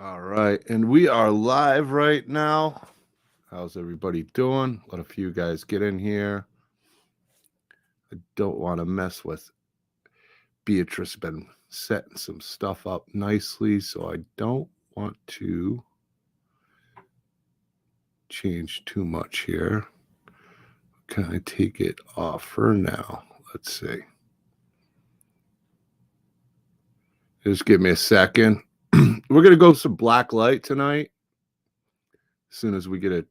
All right, and we are live right now. How's everybody doing? Let a few guys get in here. I don't want to mess with Beatrice. Been setting some stuff up nicely, so I don't want to change too much here. Can I take it off for now? Let's see. Just give me a second. We're gonna go some black light tonight. As soon as we get it,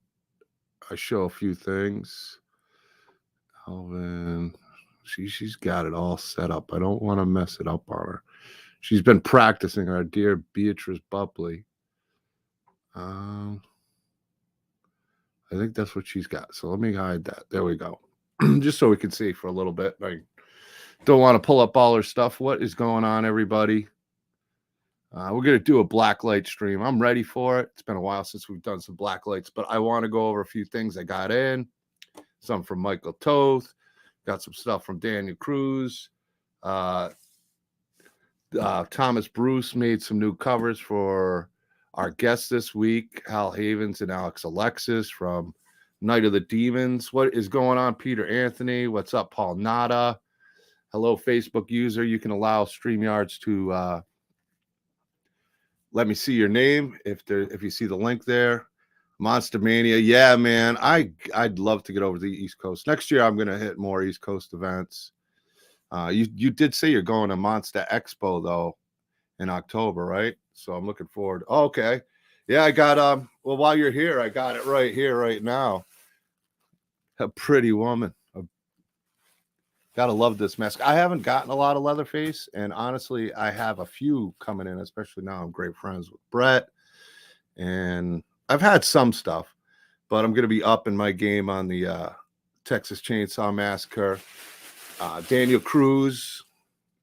I show a few things. Alvin, she's got it all set up. I don't want to mess it up on her. She's been practicing, our dear Beatrice Bupley. I think that's what she's got. So let me hide that. There we go. Just so we can see for a little bit. I don't want to pull up all her stuff. What is going on, everybody? We're going to do a black light stream. I'm ready for it. It's been a while since we've done some black lights, but I want to go over a few things I got in. Some from Michael Toth. Got some stuff from Daniel Cruz. Thomas Bruce made some new covers for our guests this week, Hal Havens and Alex Alexis from Night of the Demons. What is going on, Peter Anthony? What's up, Paul Nada? Hello, Facebook user. You can allow StreamYards to let me see your name if you see the link there. Monster Mania, yeah, man. I'd love to get over to the East Coast next year. I'm gonna hit more East Coast events. You did say you're going to Monster Expo though in October, right? So I'm looking forward. Oh, okay, yeah, I got well, while you're here, I got it right here, right now. A pretty woman. Gotta love this mask. I haven't gotten a lot of Leatherface, and honestly, I have a few coming in, especially now I'm great friends with Brett, and I've had some stuff, but I'm gonna be up in my game on the Texas Chainsaw Massacre. Daniel Cruz,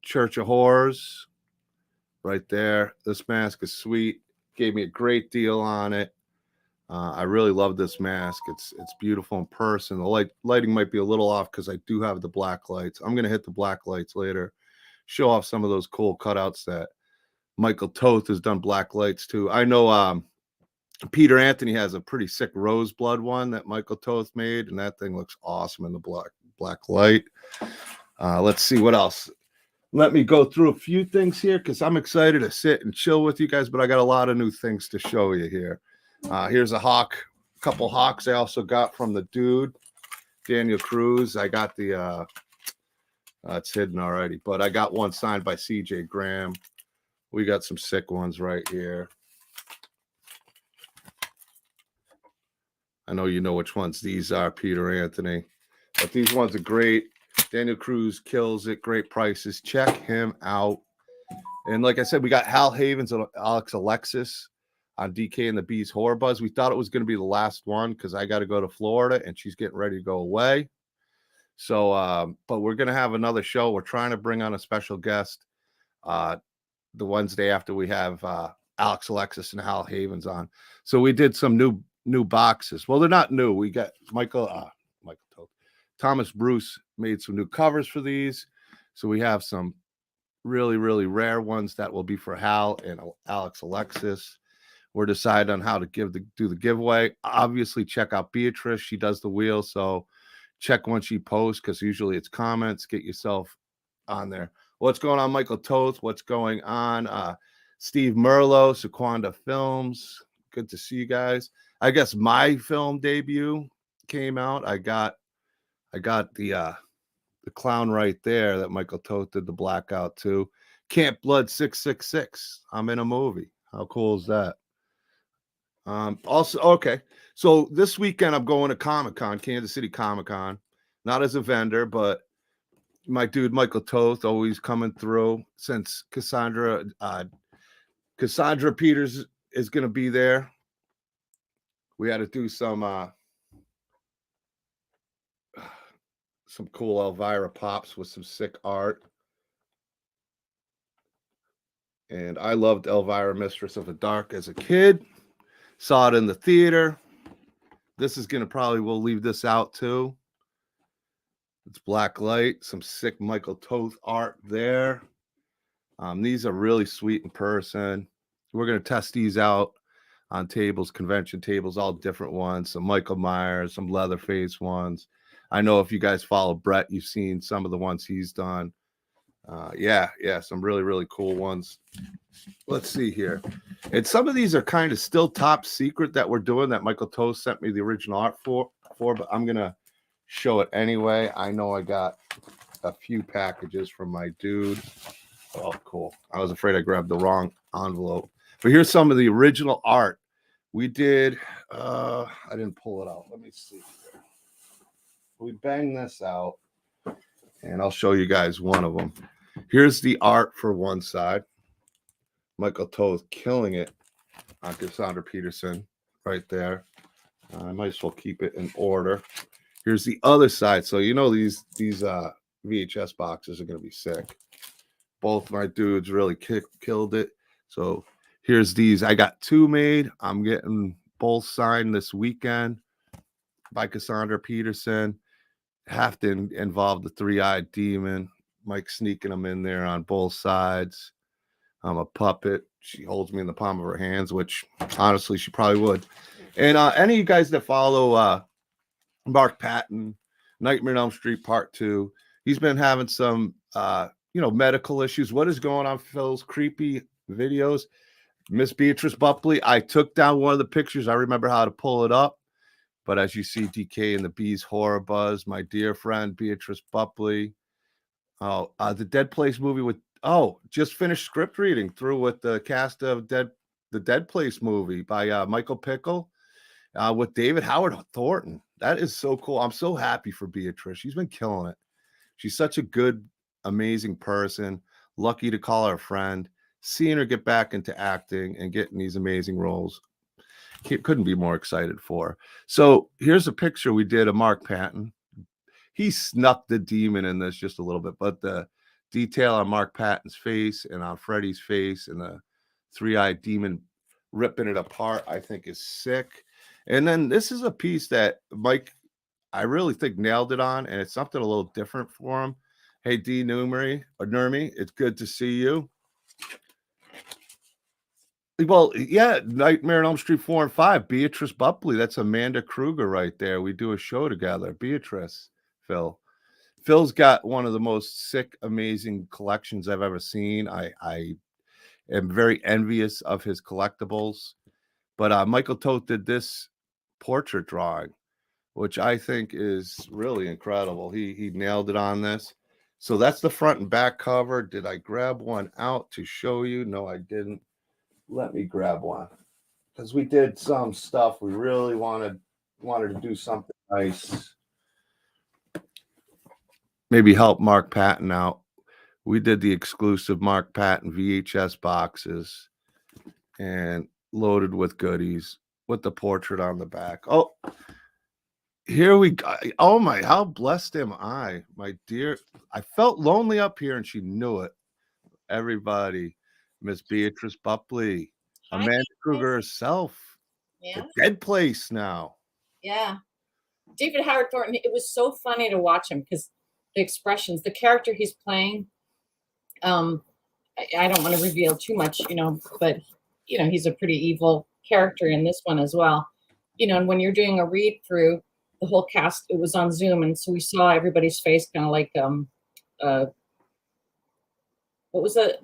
Church of Horrors, right there. This mask is sweet. Gave me a great deal on it. I really love this mask. It's beautiful in person. The lighting might be a little off because I do have the black lights. I'm gonna hit the black lights later. Show off some of those cool cutouts that Michael Toth has done black lights too. I know Peter Anthony has a pretty sick roseblood one that Michael Toth made, and that thing looks awesome in the black light. Let's see what else. Let me go through a few things here because I'm excited to sit and chill with you guys, but I got a lot of new things to show you here. Here's a couple hawks I also got from the dude, Daniel Cruz. I got the, it's hidden already, but I got one signed by CJ Graham. We got some sick ones right here. I know you know which ones these are, Peter Anthony, but these ones are great. Daniel Cruz kills it. Great prices. Check him out. And like I said, we got Hal Havens and Alex Alexis on DK and the Bees Horror Buzz. We thought it was going to be the last one because I got to go to Florida and she's getting ready to go away. So, but we're going to have another show. We're trying to bring on a special guest the Wednesday after we have Alex Alexis and Hal Havens on. So we did some new boxes. Well, they're not new. We got Thomas Bruce made some new covers for these. So we have some really, really rare ones that will be for Hal and Alex Alexis. We're deciding on how to do the giveaway. Obviously, check out Beatrice. She does the wheel. So check when she posts because usually it's comments. Get yourself on there. What's going on, Michael Toth? What's going on? Steve Merlo, Sequanda Films. Good to see you guys. I guess my film debut came out. I got the clown right there that Michael Toth did the blackout to. Camp Blood 666. I'm in a movie. How cool is that? Also, okay. So this weekend I'm going to Comic-Con, Kansas City Comic-Con, not as a vendor, but my dude Michael Toth always coming through since Cassandra Peters is going to be there. We had to do some cool Elvira pops with some sick art. And I loved Elvira, Mistress of the Dark as a kid. Saw it in the theater. This is going to we'll leave this out too. It's black light, some sick Michael Toth art there. These are really sweet in person. We're going to test these out on tables, convention tables, all different ones. Some Michael Myers, some Leatherface ones. I know if you guys follow Brett, you've seen some of the ones he's done. Yeah, some really, really cool ones. Let's see here. And some of these are kind of still top secret that we're doing that Michael Toast sent me the original art for, but I'm going to show it anyway. I know I got a few packages from my dude. Oh, cool. I was afraid I grabbed the wrong envelope. But here's some of the original art. We did, I didn't pull it out. Let me see here. We banged this out, and I'll show you guys one of them. Here's the art for one side. Michael Toth killing it on Cassandra Peterson right there. I might as well keep it in order. Here's the other side. So you know these VHS boxes are going to be sick. Both my dudes really killed it. So here's these. I got 2 made. I'm getting both signed this weekend by Cassandra Peterson. Have to involve the 3-eyed demon. Mike sneaking them in there on both sides. I'm a puppet. She holds me in the palm of her hands, which honestly she probably would. And any of you guys that follow Mark Patton, Nightmare on Elm Street Part 2, he's been having some medical issues. What is going on, Phil's creepy videos? Miss Beatrice Bupley, I took down one of the pictures. I remember how to pull it up. But as you see, DK and the Bees Horror Buzz, my dear friend Beatrice Bupley. Oh, the Dead Place movie with, just finished script reading through with the cast of the Dead Place movie by Michael Pickle with David Howard Thornton. That is so cool. I'm so happy for Beatrice. She's been killing it. She's such a good, amazing person. Lucky to call her a friend. Seeing her get back into acting and getting these amazing roles. Couldn't be more excited for her. So here's a picture we did of Mark Patton. He snuck the demon in this just a little bit, but the detail on Mark Patton's face and on Freddy's face and the 3-eyed demon ripping it apart, I think is sick. And then this is a piece that Mike, I really think, nailed it on, and it's something a little different for him. Hey, D. Nurmi, it's good to see you. Well, yeah, Nightmare on Elm Street 4 and 5, Beatrice Bupley. That's Amanda Kruger right there. We do a show together. Beatrice, Phil. Phil's got one of the most sick, amazing collections I've ever seen. I am very envious of his collectibles. But Michael Toth did this portrait drawing, which I think is really incredible. He nailed it on this. So that's the front and back cover. Did I grab one out to show you? No, I didn't. Let me grab one, because we did some stuff. We really wanted to do something nice. Maybe help Mark Patton out. We did the exclusive Mark Patton VHS boxes and loaded with goodies with the portrait on the back. Oh, here we go. Oh my, how blessed am I, my dear. I felt lonely up here and she knew it. Everybody, Miss Beatrice Bupley. Hi, Amanda Kruger herself. yeah. The Dead Place now. Yeah. David Howard Thornton, it was so funny to watch him because the expressions, the character he's playing, I don't want to reveal too much, but, he's a pretty evil character in this one as well. And when you're doing a read through, the whole cast, it was on Zoom. And so we saw everybody's face kind of like, what was the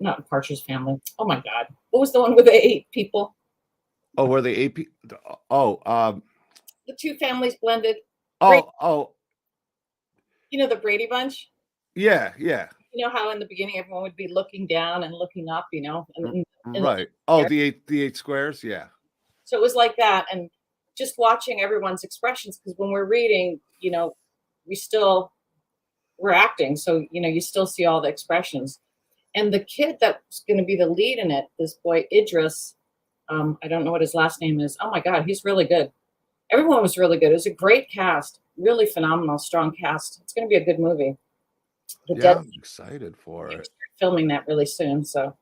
not Partridge Family? Oh my God. What was the one with the 8 people? Oh, were they 8 people? Oh, the 2 families blended. Oh. The Brady Bunch? Yeah. You know how in the beginning everyone would be looking down and looking up, and right. The 8 squares, yeah. So it was like that, and just watching everyone's expressions, because when we're reading, we're acting, so you still see all the expressions. And the kid that's going to be the lead in it, this boy Idris, I don't know what his last name is. Oh my God, he's really good. Everyone was really good. It was a great cast, really phenomenal, strong cast. It's going to be a good movie. I'm excited for it. Filming that really soon. So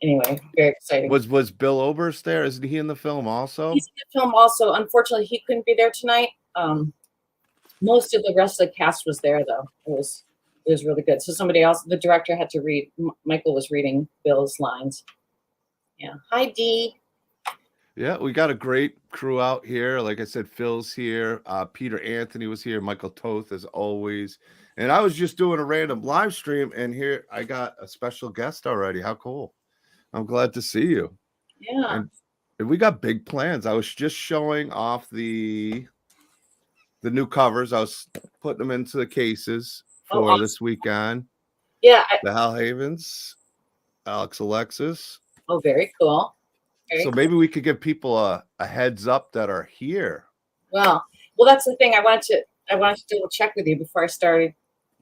anyway, very exciting. Was Bill Oberst there? Isn't he in the film also? He's in the film also. Unfortunately, he couldn't be there tonight. Most of the rest of the cast was there, though. It was really good. So somebody else, the director had to read. Michael was reading Bill's lines. Yeah. Hi, Dee. Yeah, we got a great crew out here. Like I said, Phil's here. Peter Anthony was here. Michael Toth, as always. And I was just doing a random live stream, and here I got a special guest already. How cool! I'm glad to see you. Yeah. And we got big plans. I was just showing off the new covers. I was putting them into the cases for awesome. this weekend. Yeah. The Hal Havens, Alex Alexis. Oh, very cool. So maybe we could give people a heads up that are here. Well, that's the thing. I wanted to double check with you before I started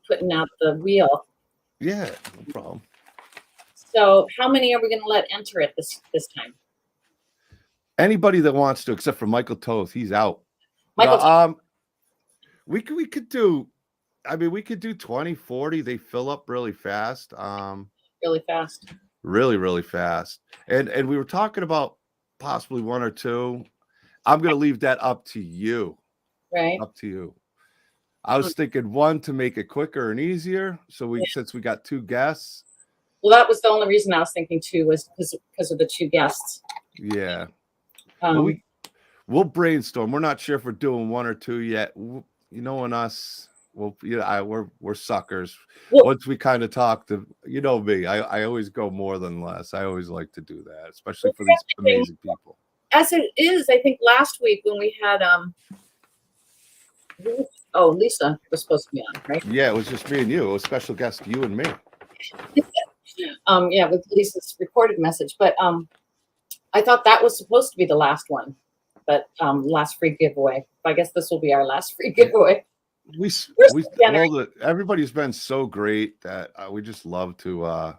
putting out the wheel. Yeah, no problem. So how many are we going to let enter it this time? Anybody that wants to, except for Michael Toth, he's out. Michael, we could do, I mean, we could do 20, 40. They fill up really fast. Really fast. Really, really fast. And we were talking about possibly one or two. I'm going to leave that up to you. Right. Up to you. I was thinking one to make it quicker and easier. So since we got two guests. Well, that was the only reason I was thinking two was because of the two guests. Yeah. We'll brainstorm. We're not sure if we're doing one or two yet. You know, and us, we're suckers. Once we kind of talk to, you know me, I always go more than less. I always like to do that, especially for these amazing people. As it is, I think last week when we had Lisa was supposed to be on, right? Yeah, it was just me and you. It was special guest, you and me. Yeah, with Lisa's recorded message, but I thought that was supposed to be the last one, but last free giveaway. I guess this will be our last free giveaway. Everybody's been so great that we just love to. I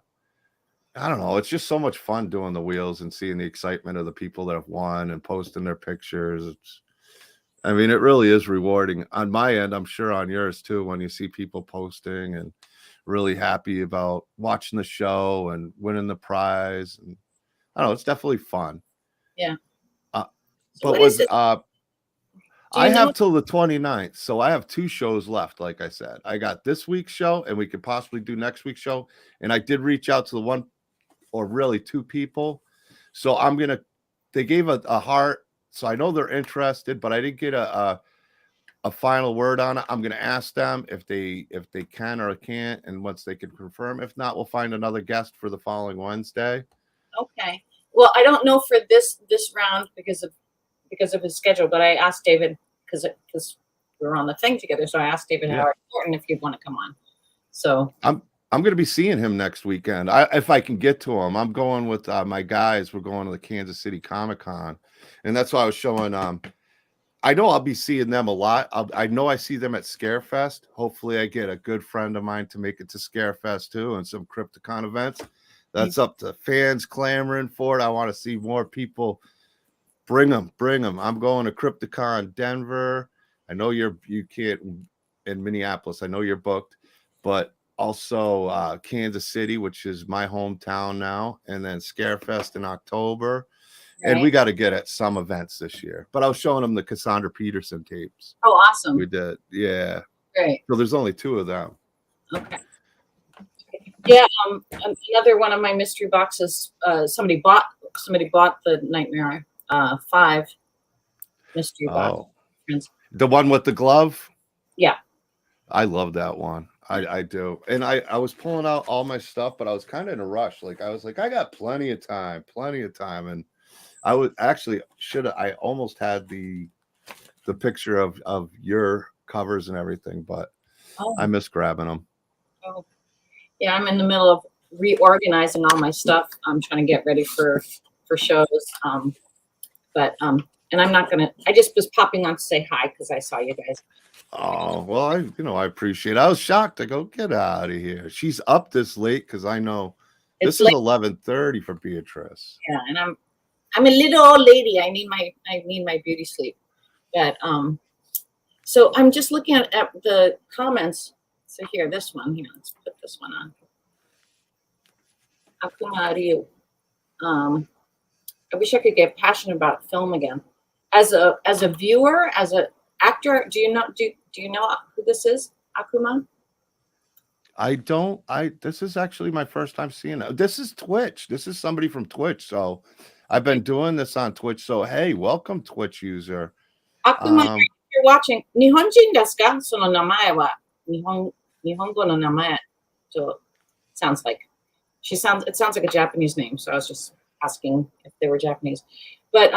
don't know. It's just so much fun doing the wheels and seeing the excitement of the people that have won and posting their pictures. I mean, it really is rewarding on my end. I'm sure on yours too, when you see people posting and really happy about watching the show and winning the prize. And I don't know, it's definitely fun. Yeah. I have till the 29th, so I have two shows left. Like I said, I got this week's show, and we could possibly do next week's show. And I did reach out to the one, or really two people. So they gave a heart, so I know they're interested, but I didn't get a final word on it. I'm gonna ask them if they can or can't, and once they can confirm. If not, we'll find another guest for the following Wednesday. Okay. Well, I don't know for this round because of his schedule, but I asked David because we were on the thing together. So I asked David Howard Thornton if he'd want to come on. So I'm going to be seeing him next weekend. If I can get to him. I'm going with my guys. We're going to the Kansas City Comic-Con, and that's why I was showing. I know I'll be seeing them a lot. I know I see them at Scarefest. Hopefully, I get a good friend of mine to make it to Scarefest too, and some Krypticon events. That's up to fans clamoring for it. I want to see more people. Bring them. I'm going to Krypticon Denver. I know you can't in Minneapolis. I know you're booked, but also Kansas City, which is my hometown now, and then Scarefest in October. Right. And we got to get at some events this year. But I was showing them the Cassandra Peterson tapes. Oh, awesome. We did. Yeah. Great. So there's only two of them. Okay. Yeah. Another one of my mystery boxes. Somebody bought the Nightmare 5 mystery box. The one with the glove? Yeah. I love that one. I do. And I was pulling out all my stuff, but I was kind of in a rush. Like I was like, I got plenty of time. And I would actually I almost had the picture of your covers and everything, but I miss grabbing them. Oh. Yeah, I'm in the middle of reorganizing all my stuff. I'm trying to get ready for shows. And I'm not gonna. I just was popping on to say hi because I saw you guys. Oh well, I appreciate it. I was shocked. I go, get out of here. She's up this late because I know this is 11:30 for Beatrice. Yeah, and I'm a little old lady. I need my beauty sleep. But so I'm just looking at the comments. So here, this one here. Let's put this one on. Akuma Ryu. I wish I could get passionate about film again. As a viewer, as an actor, do you know who this is, Akuma? I don't. This is actually my first time seeing it. This is Twitch. This is somebody from Twitch. So I've been doing this on Twitch. So hey, welcome Twitch user. あくまで Um, you're watching 日本人ですか？その名前は日本語の名前 so sounds like it sounds like a Japanese name, so I was just asking if they were Japanese. But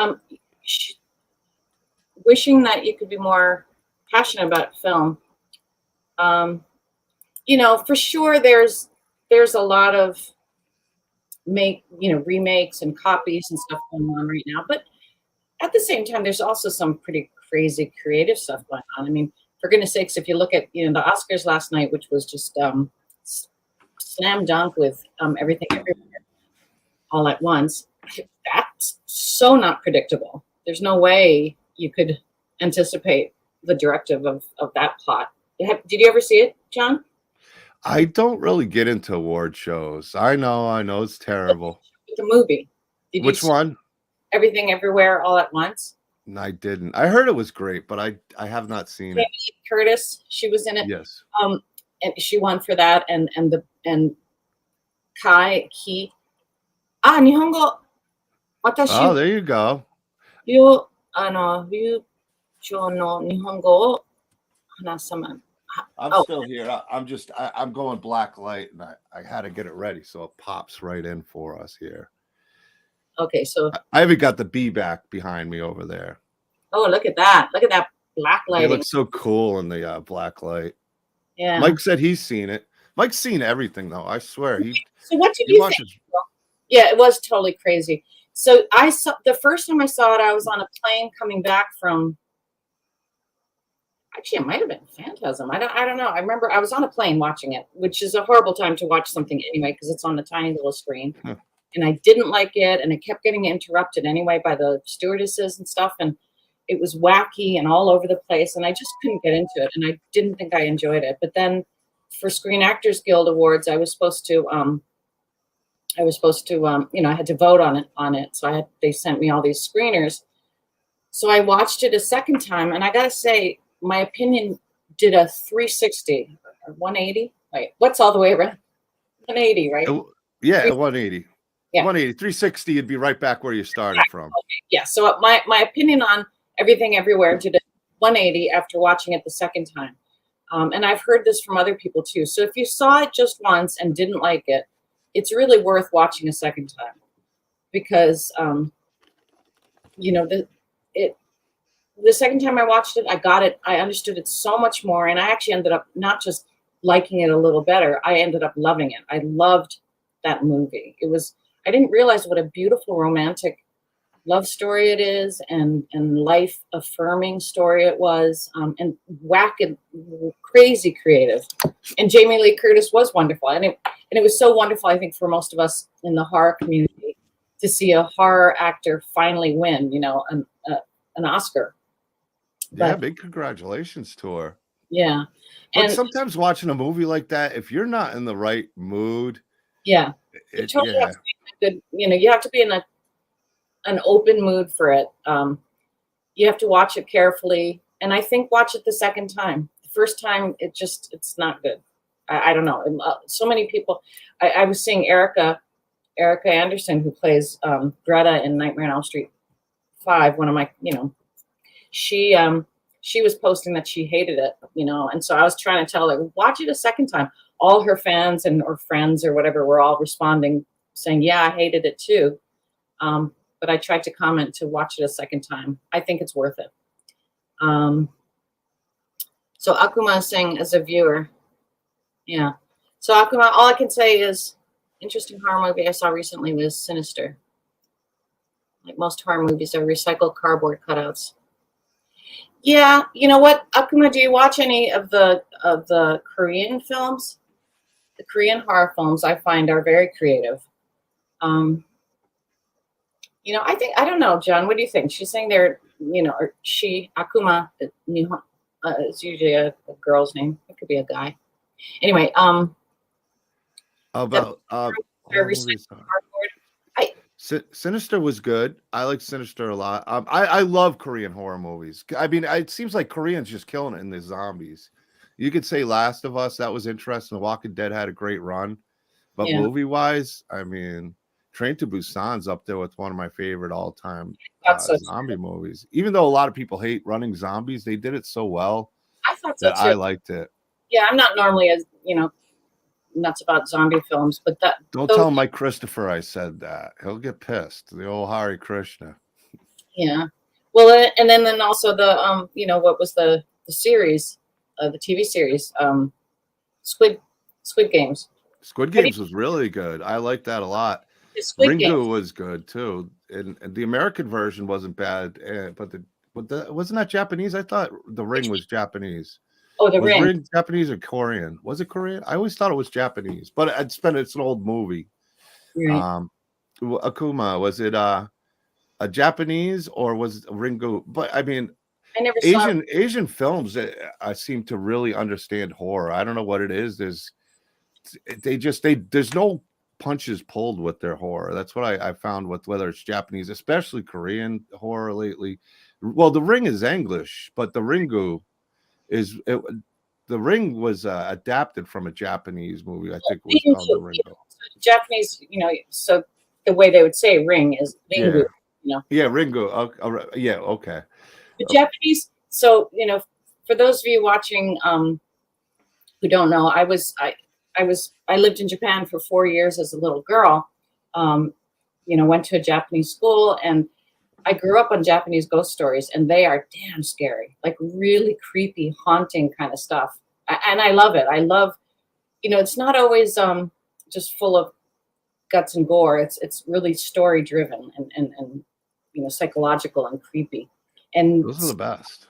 wishing that you could be more passionate about film. You know, for sure there's a lot of remakes and copies and stuff going on right now, but at the same time there's also some pretty crazy creative stuff going on. I mean, for goodness sakes, if you look at the Oscars last night, which was just slam dunk with everything everywhere all at once, that's so not predictable. There's no way you could anticipate the directive of that plot. Did you ever see it, John? I don't really get into award shows. I know it's terrible. The movie. Did you Which see one? Everything Everywhere All at Once? I didn't. I heard it was great, but I have not seen Jamie it. Lee Curtis, she was in it. Yes. And she won for that. And Kai Ki. 日本語。私 Oh, there you go. 流暢の日本語を話さま。I'm Oh. still here. I'm going black light, and I had to get it ready so it pops right in for us here. Okay, so I even got the bee back behind me over there. look at that. Look at that black It lighting. looks so cool in the black light. Yeah. Mike said he's seen it. Mike's seen everything though. I swear. So what did he you watches. think? Yeah, it was totally crazy. So I saw the first time I saw it, I was on a plane coming back from. Actually, it might have been Phantasm. I don't know. I remember I was on a plane watching it, which is a horrible time to watch something anyway because it's on the tiny little screen. And I didn't like it, and it kept getting interrupted anyway by the stewardesses and stuff, and it was wacky and all over the place, and I just couldn't get into it, and I didn't think I enjoyed it. But then, for Screen Actors Guild Awards, I was supposed to, I had to vote on it, so they sent me all these screeners. So I watched it a second time, and I gotta say, my opinion did a 360 or 180. Wait, what's all the way around? 180, right? Yeah, 180. Yeah. 180, 360, you'd be right back where you started from. Okay. Yeah. So my opinion on Everything Everywhere did a 180 after watching it the second time. And I've heard this from other people too. So if you saw it just once and didn't like it, it's really worth watching a second time because, the second time I watched it, I got it. I understood it so much more. And I actually ended up not just liking it a little better. I ended up loving it. I loved that movie. I didn't realize what a beautiful romantic love story it is and life affirming story it was, and wacky, crazy creative. And Jamie Lee Curtis was wonderful. And it was so wonderful, I think, for most of us in the horror community to see a horror actor finally win, an Oscar. Yeah, big congratulations to her. Yeah. But sometimes watching a movie like that, if you're not in the right mood, yeah, you totally have to be in a good, you have to be in an open mood for it. You have to watch it carefully, and I think watch it the second time. The first time, it's not good. I don't know. So many people. I was seeing Erica Anderson, who plays Greta in Nightmare on Elm Street 5. One of my, she was posting that she hated it, and so I was trying to tell her, watch it a second time. All her fans or friends or whatever were all responding, saying, yeah, I hated it too. But I tried to comment to watch it a second time. I think it's worth it. So Akuma is saying as a viewer, yeah. So Akuma, all I can say is interesting horror movie I saw recently was Sinister. Like most horror movies, are recycled cardboard cutouts. Yeah, you know what, Akuma, do you watch any of the Korean films? The Korean horror films I find are very creative. I don't know, John. What do you think? She's saying they're, or she, Akuma, it's usually a girl's name. It could be a guy. Anyway, Sinister was good. I like Sinister a lot. I love Korean horror movies. I mean, it seems like Koreans just killing it in the zombies. You could say Last of Us, that was interesting. The Walking Dead had a great run. But Yeah, movie wise, I mean, Train to Busan's up there with one of my favorite all time I thought so zombie too. movies. Even though a lot of people hate running zombies, they did it so well I thought so that I too. liked it. Yeah, I'm not normally as nuts about zombie films, but Don't those tell Mike Christopher I said that. He'll get pissed. The old Hare Krishna. yeah. Well, and then also the what was the series, the TV series, Squid Squid Games. Squid Have you Games was really good. I liked that a lot. the Squid Ringu Games? was good too, and the American version wasn't bad. But the wasn't that Japanese? I thought The Ring Which was Japanese. Oh, The Was Ring. Ring Japanese or Korean? Was it Korean? I always thought it was Japanese, but it's an old movie. Right. Um, Akuma, was it a Japanese or was it Ringu? But I mean, I never saw it. Asian films seem to really understand horror. I don't know what it is. They there's no punches pulled with their horror. That's what I found with whether it's Japanese, especially Korean horror lately. Well, The Ring is English, but the Ringu is it, the Ring was adapted from a Japanese movie. I think it was called The Ringu. Ringu. Japanese, so the way they would say ring is Ringu, Yeah, you know. yeah, Ringu. Yeah, okay. The Japanese, for those of you watching who don't know, I lived in Japan for 4 years as a little girl. Went to a Japanese school, and I grew up on Japanese ghost stories, and they are damn scary, like really creepy, haunting kind of stuff. And I love it. I love, it's not always just full of guts and gore. It's really story driven and psychological and creepy. And Those are the best.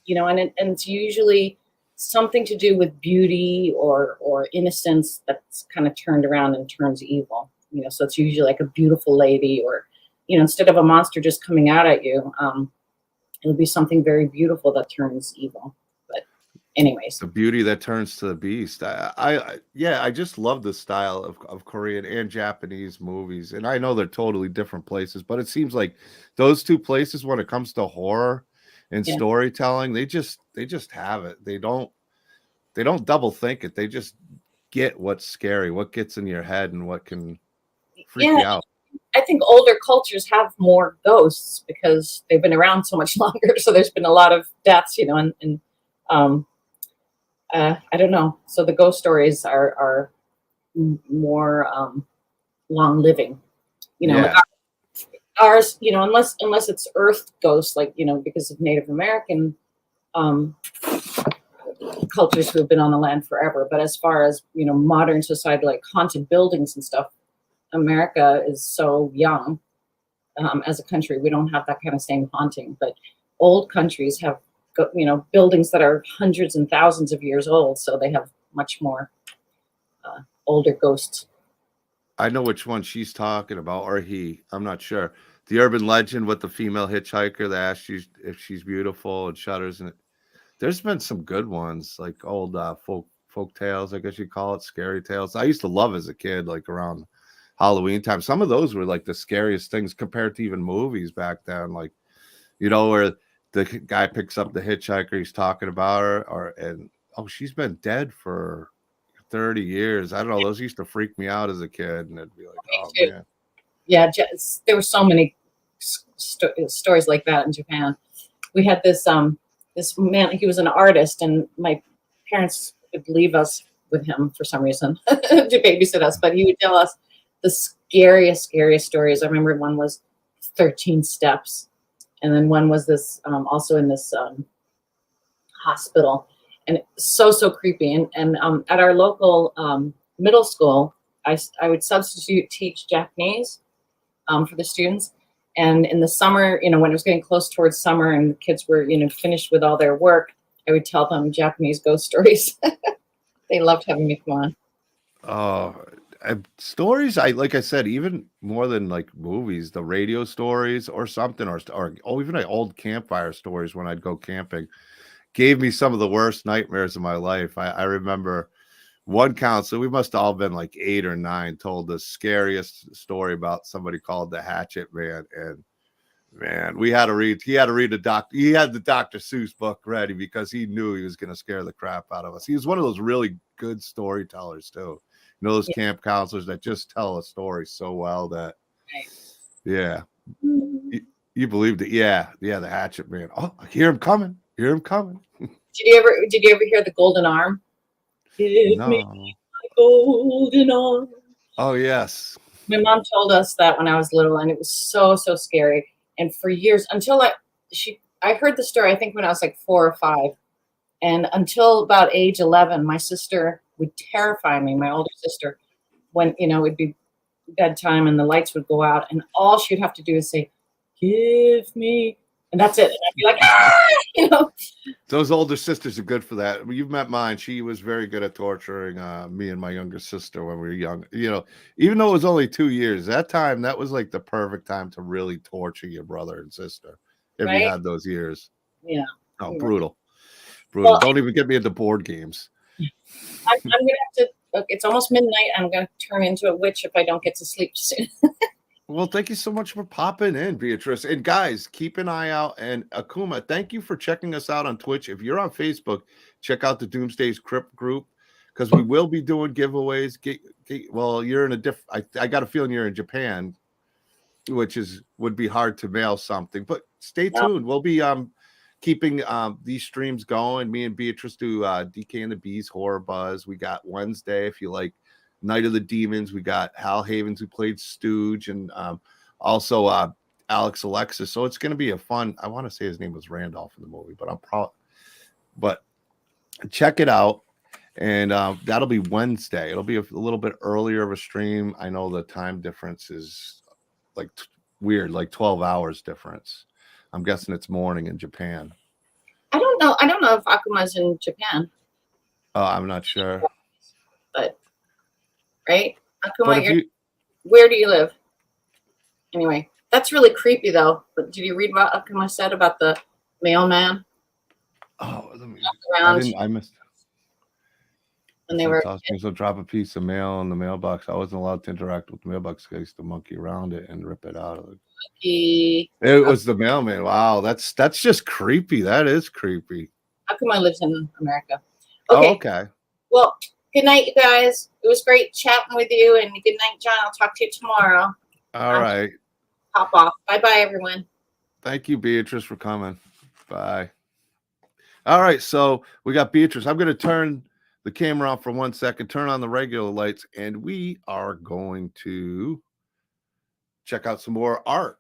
and it's usually something to do with beauty or innocence that's kind of turned around and turns evil. So it's usually like a beautiful lady, or instead of a monster just coming out at you, it'll be something very beautiful that turns evil. But anyways, The beauty that turns to the beast. Yeah, I just love the style of Korean and Japanese movies. And I know they're totally different places, but it seems like those two places, when it comes to horror and yeah, storytelling, they just have it. They don't double think it. They just get what's scary, what gets in your head, and what can freak yeah. you out. I think older cultures have more ghosts because they've been around so much longer. So there's been a lot of deaths, and um, I don't know. So the ghost stories are more long living. Like Yeah. ours, unless it's Earth ghosts, like because of Native American um, cultures who have been on the land forever. But as far as modern society, like haunted buildings and stuff, America is so young as a country. We don't have that kind of same haunting. But old countries have buildings that are hundreds and thousands of years old, so they have much more older ghosts. I know which one she's talking about, or he. I'm not sure. The urban legend with the female hitchhiker that asks you if she's beautiful and shudders. And there's been some good ones, like old folk tales, I guess you call it, scary tales. I used to love as a kid, like around Halloween time. Some of those were like the scariest things compared to even movies back then. Like, where the guy picks up the hitchhiker, he's talking about her, and oh, she's been dead for 30 years. I don't know. Those used to freak me out as a kid, and it'd be like, Me oh too. man. Yeah, there were so many stories like that in Japan. We had this man. He was an artist, and my parents would leave us with him for some reason to babysit us. But he would tell us the scariest stories. I remember one was 13 Steps, and then one was this also in this hospital, and so creepy. And at our local middle school, I would substitute teach Japanese for the students. And in the summer, when it was getting close towards summer and the kids were, finished with all their work, I would tell them Japanese ghost stories. They loved having me come on. Oh, stories. Like I said, even more than like movies, the radio stories or something, or even like old campfire stories when I'd go camping gave me some of the worst nightmares of my life. I remember one counselor, we must have all been like 8 or 9, told the scariest story about somebody called the Hatchet Man, and Man, we had to read. He had to read the doctor. He had the Dr. Seuss book ready because he knew he was going to scare the crap out of us. He was one of those really good storytellers too. You know, those camp counselors that just tell a story so well that, yeah, you believed it. Yeah, the Hatchet Man. Oh, I hear him coming. Hear him coming. Did you ever hear the Golden Arm? Give me my golden arm. Oh yes. My mom told us that when I was little, and it was so scary. And for years, until I heard the story, I think when I was like 4 or 5, and until about age 11, my sister would terrify me. My older sister, when it'd be bedtime and the lights would go out, and all she would have to do is say, "Give me," and that's it. And I'd be like, ah! Those older sisters are good for that. You've met mine. She was very good at torturing me and my younger sister when we were young. Even though it was only 2 years, that was like the perfect time to really torture your brother and sister if you had those years. Yeah. Oh, brutal. Well, don't even get me into board games. I'm gonna have to. Look, it's almost midnight. I'm gonna turn into a witch if I don't get to sleep soon. Well, thank you so much for popping in, Beatrice. And guys, keep an eye out. And Akuma, thank you for checking us out on Twitch. If you're on Facebook, check out the Doomsday's Krypt group because we will be doing giveaways. Well, you're in a different. I got a feeling you're in Japan, which would be hard to mail something. But stay tuned. We'll be keeping these streams going. Me and Beatrice do DK and the Bees Horror Buzz. We got Wednesday if you like Night of the Demons. We got Hal Havens who played Stooge, and also Alex Alexis. So it's going to be a fun. I want to say his name was Randolph in the movie, but check it out, and that'll be Wednesday. It'll be a little bit earlier of a stream. I know the time difference is like weird, like 12 hours difference. I'm guessing it's morning in Japan. I don't know if Akuma's in Japan. Oh, I'm not sure. But right, Akuma, where do you live? Anyway, that's really creepy though. But did you read what Akuma said about the mailman? Oh, I missed. And they were so drop a piece of mail in the mailbox. I wasn't allowed to interact with the mailbox. I used to monkey around it and rip it out. It was the mailman. Wow, that's just creepy. That is creepy. Akuma lives in America. Okay. Oh, okay. Well, good night, you guys. It was great chatting with you, and good night, John. I'll talk to you tomorrow. All right. Hop off. Bye, everyone. Thank you, Beatrice, for coming. Bye. All right, so we got Beatrice. I'm going to turn the camera off for 1 second, turn on the regular lights, and we are going to check out some more art.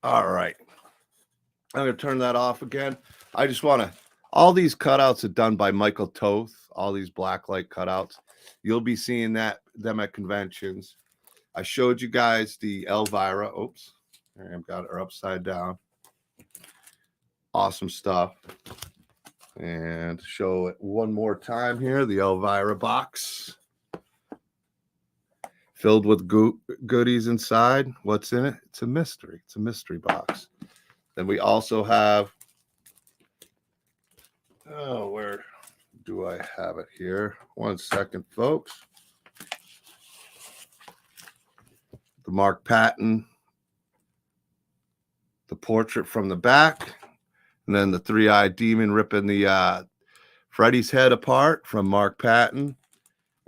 All right. I'm going to turn that off again. I just want to, all these cutouts are done by Michael Toth, all these blacklight cutouts. You'll be seeing them at conventions. I showed you guys the Elvira. Oops. I've got her upside down. Awesome stuff. And show it one more time here, the Elvira box. Filled with goodies inside. What's in it? It's a mystery. It's a mystery box. Then we also have, where do I have it here? 1 second, folks. The Mark Patton, the portrait from the back, and then the three-eyed demon ripping the Freddy's head apart from Mark Patton.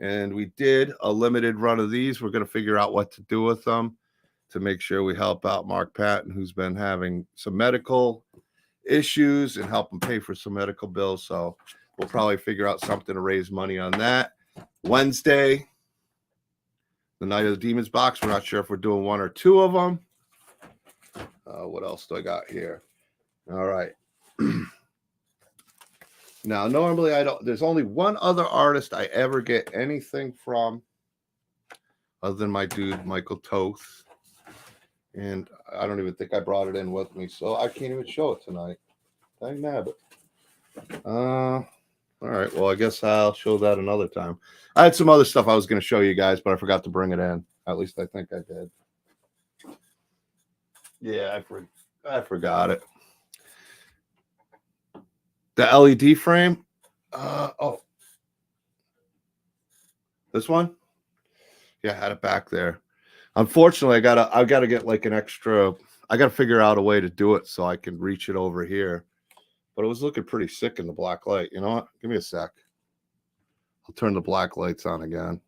And we did a limited run of these. We're going to figure out what to do with them to make sure we help out Mark Patton, who's been having some medical issues, and help him pay for some medical bills. So we'll probably figure out something to raise money on that. Wednesday, the Night of the Demons box. We're not sure if we're doing 1 or 2 of them. What else do I got here? All right. Now, normally there's only one other artist I ever get anything from other than my dude, Michael Toth. And I don't even think I brought it in with me, so I can't even show it tonight. Dang nabbit. All right. Well, I guess I'll show that another time. I had some other stuff I was going to show you guys, but I forgot to bring it in. At least I think I did. Yeah, I forgot it. The LED frame. Oh, this one. Yeah, I had it back there. Unfortunately, I gotta get like an extra. I gotta figure out a way to do it so I can reach it over here. But it was looking pretty sick in the black light. You know what? Give me a sec. I'll turn the black lights on again.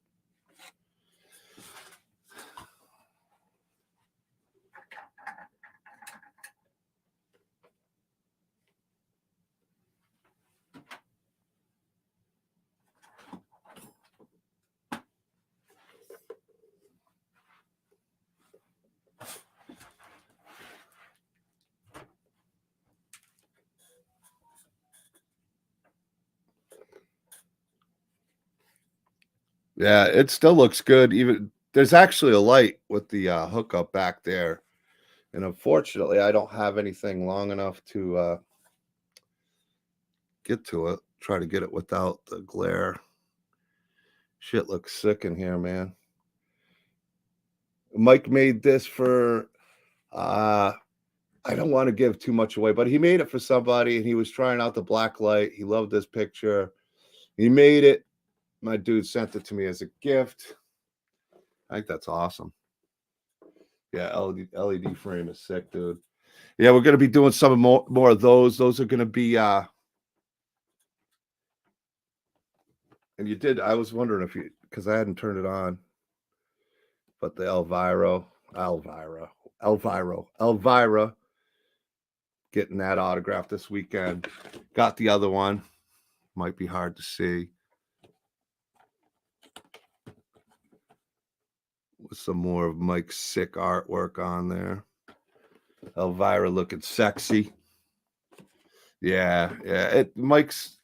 Yeah, it still looks good. Even there's actually a light with the hookup back there, and unfortunately, I don't have anything long enough to get to it. Try to get it without the glare. Shit looks sick in here, man. Mike made this for I don't want to give too much away, but he made it for somebody and he was trying out the black light. He loved this picture. He made it. My dude sent it to me as a gift. I think that's awesome. Yeah, LED frame is sick, dude. Yeah, we're gonna be doing some more of those. Those are gonna be and you did. I was wondering if you because I hadn't turned it on, but the Elvira, getting that autograph this weekend. Got the other one. Might be hard to see. With some more of Mike's sick artwork on there. Elvira looking sexy. Yeah. Mike's,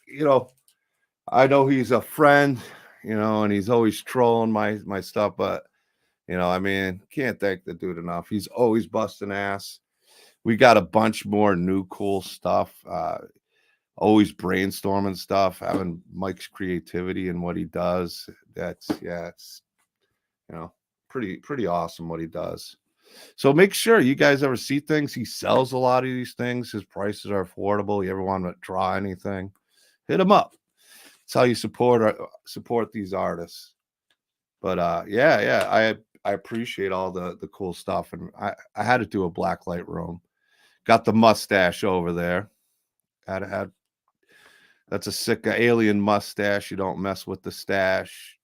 I know he's a friend, and he's always trolling my stuff, but I mean, can't thank the dude enough. He's always busting ass. We got a bunch more new cool stuff. Always brainstorming stuff, having Mike's creativity and what he does. It's pretty awesome what he does. So make sure you guys ever see things. He sells a lot of these things. His prices are affordable. You ever want to draw anything, hit him up. It's how you support these artists. But I appreciate all the cool stuff. And I had to do a blacklight room. Got the mustache over there. Had that's a sick alien mustache. You don't mess with the stash.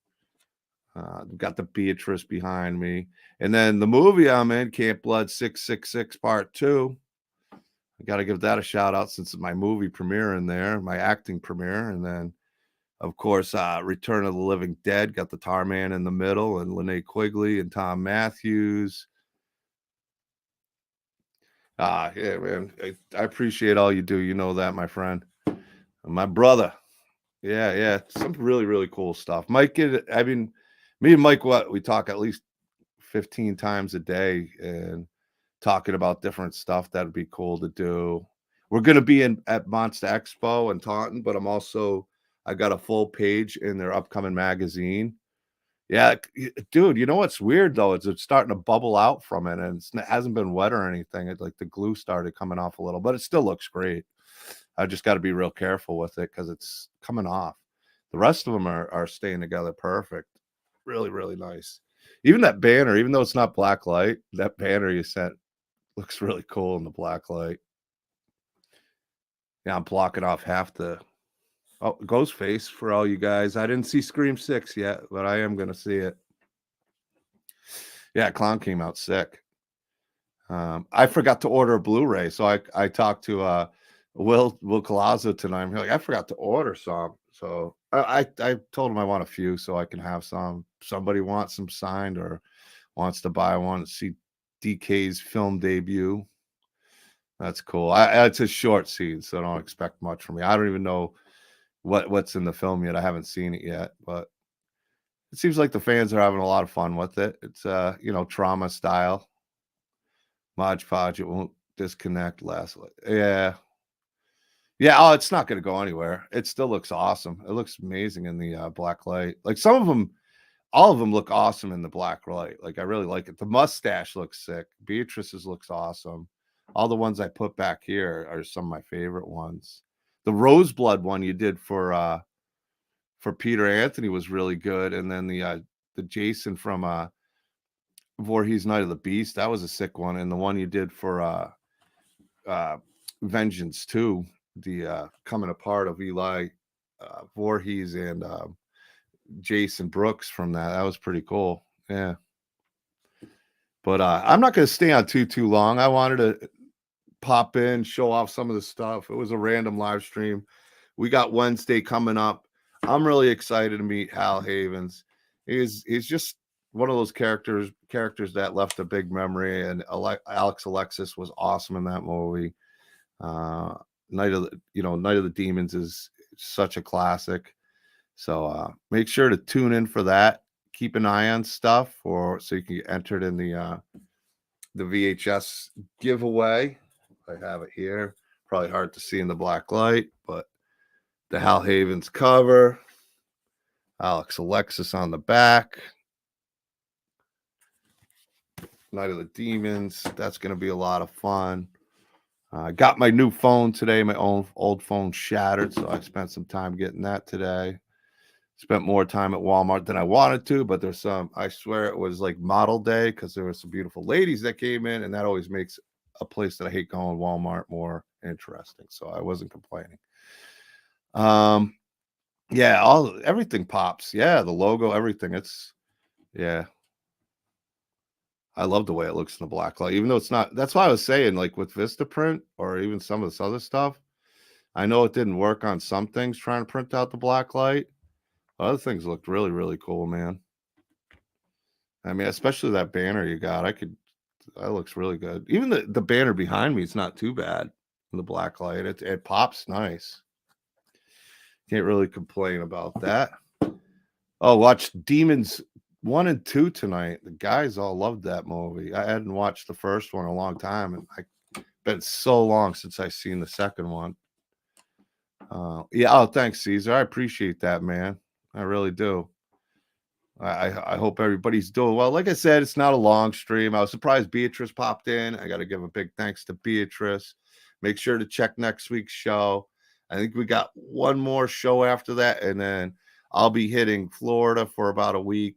Got the Beatrice behind me. And then the movie I'm in, Camp Blood 666 Part 2. I got to give that a shout out since it's my movie premiere in there, my acting premiere. And then, of course, Return of the Living Dead, got the Tar Man in the middle, and Linnea Quigley and Tom Matthews. Yeah, man. I appreciate all you do. You know that, my friend. My brother. Yeah. Some really, really cool stuff. Mike, I mean, me and Mike, we talk at least 15 times a day and talking about different stuff that would be cool to do. We're going to be at Monster Expo in Taunton, but I got a full page in their upcoming magazine. Yeah, dude, you know what's weird though? It's starting to bubble out from it, and it hasn't been wet or anything. It's like the glue started coming off a little, but it still looks great. I just got to be real careful with it because it's coming off. The rest of them are staying together perfect. Really, really nice. Even that banner, even though it's not black light, that banner you sent looks really cool in the black light. Yeah, I'm blocking off half the Ghostface for all you guys. I didn't see Scream 6 yet, but I am gonna see it. Yeah, Clown came out sick. I forgot to order a Blu-ray, so I talked to Will Colazzo tonight. I'm like, I forgot to order some. So I told him I want a few so I can have some. Somebody wants some signed or wants to buy one to see DK's film debut. That's cool. It's a short scene, so don't expect much from me. I don't even know what's in the film yet. I haven't seen it yet, but it seems like the fans are having a lot of fun with it. It's trauma style. Mod Podge, it won't disconnect lastly. Yeah. Yeah, oh, it's not gonna go anywhere. It still looks awesome. It looks amazing in the black light. Like some of them, all of them look awesome in the black light. Like I really like it. The mustache looks sick. Beatrice's looks awesome. All the ones I put back here are some of my favorite ones. The Roseblood one you did for Peter Anthony was really good, and then the Jason from Voorhees Night of the Beast, that was a sick one, and the one you did for uh Vengeance 2, the coming apart of Eli Voorhees and Jason Brooks from that was pretty cool. Yeah, but I'm not going to stay on too long. I wanted to pop in, show off some of the stuff. It was a random live stream. We got Wednesday coming up. I'm really excited to meet Hal Havens. He's just one of those characters that left a big memory, and Alex Alexis was awesome in that movie. Night of the Demons is such a classic. So make sure to tune in for that. Keep an eye on stuff so you can get entered in the VHS giveaway. I have it here. Probably hard to see in the black light, but the Hal Havens cover, Alex Alexis on the back, Night of the Demons. That's going to be a lot of fun. I got my new phone today. My old phone shattered, so I spent some time getting that today. Spent more time at Walmart than I wanted to, but there's I swear it was like model day because there were some beautiful ladies that came in, and that always makes a place that I hate going, Walmart, more interesting. So I wasn't complaining. Yeah, everything pops. Yeah, the logo, everything. Yeah. I love the way it looks in the black light, even though it's not. That's why I was saying, like with Vistaprint or even some of this other stuff, I know it didn't work on some things trying to print out the black light. Other things looked really, really cool, man. I mean, especially that banner you got. That looks really good. Even the banner behind me is not too bad in the black light. It pops nice. Can't really complain about that. Oh, watch Demons 1 and 2 tonight. The guys all loved that movie. I hadn't watched the first one in a long time, and it's been so long since I've seen the second one. Yeah. Oh, thanks, Caesar. I appreciate that, man. I really do. I hope everybody's doing well. Like I said, it's not a long stream. I was surprised Beatrice popped in. I got to give a big thanks to Beatrice. Make sure to check next week's show. I think we got one more show after that, and then I'll be hitting Florida for about a week.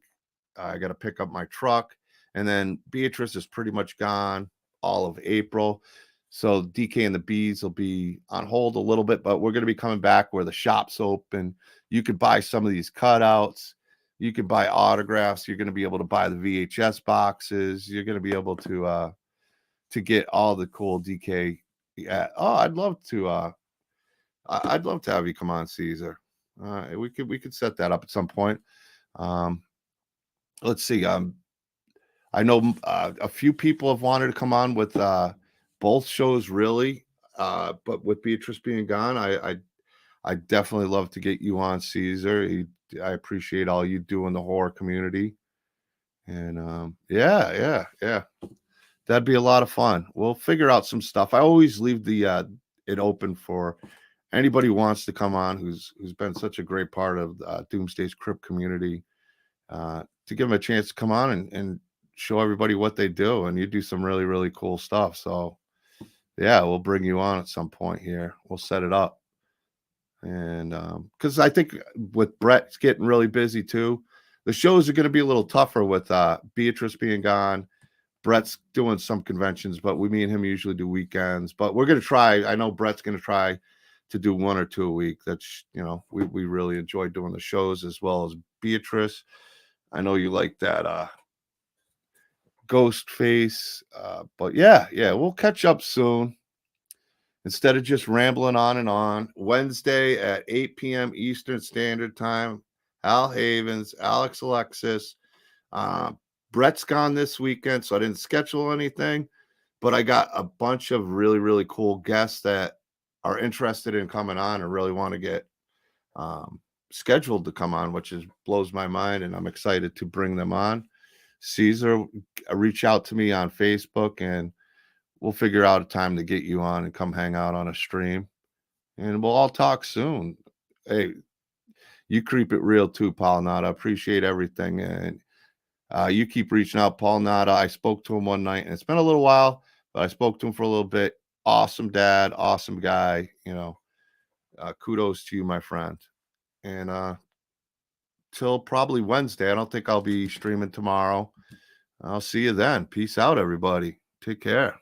I got to pick up my truck, and then Beatrice is pretty much gone all of April. So DK and the Bees will be on hold a little bit, but we're going to be coming back where the shop's open. You could buy some of these cutouts. You can buy autographs. You're going to be able to buy the VHS boxes. You're going to be able to get all the cool DK. Yeah. Oh, I'd love to have you come on, Caesar. We could set that up at some point. Let's see. I know a few people have wanted to come on with both shows, really. But with Beatrice being gone, I definitely love to get you on, Caesar. I appreciate all you do in the horror community. And yeah. That'd be a lot of fun. We'll figure out some stuff. I always leave it open for anybody who wants to come on who's been such a great part of Doomsday's Krypt community, to give them a chance to come on and show everybody what they do. And you do some really, really cool stuff. So yeah, we'll bring you on at some point here. We'll set it up. And because I think with Brett getting really busy too, the shows are going to be a little tougher with Beatrice being gone. Brett's doing some conventions, but me and him usually do weekends. But we're going to try. I know Brett's going to try to do 1 or 2 a week. That's, we really enjoy doing the shows as well as Beatrice. I know you like that ghost face. But yeah, we'll catch up soon. Instead of just rambling on and on, Wednesday at 8 p.m. Eastern Standard Time, Hal Havens, Alex Alexis. Brett's gone this weekend, so I didn't schedule anything, but I got a bunch of really, really cool guests that are interested in coming on and really want to get scheduled to come on, which blows my mind, and I'm excited to bring them on. Caesar, reach out to me on Facebook, and we'll figure out a time to get you on and come hang out on a stream, and we'll all talk soon. Hey, you keep it real too, Paul Nada. Appreciate everything, and you keep reaching out, Paul Nada. I spoke to him one night, and it's been a little while, but I spoke to him for a little bit. Awesome dad, awesome guy. Kudos to you, my friend. And till probably Wednesday. I don't think I'll be streaming tomorrow. I'll see you then. Peace out, everybody. Take care.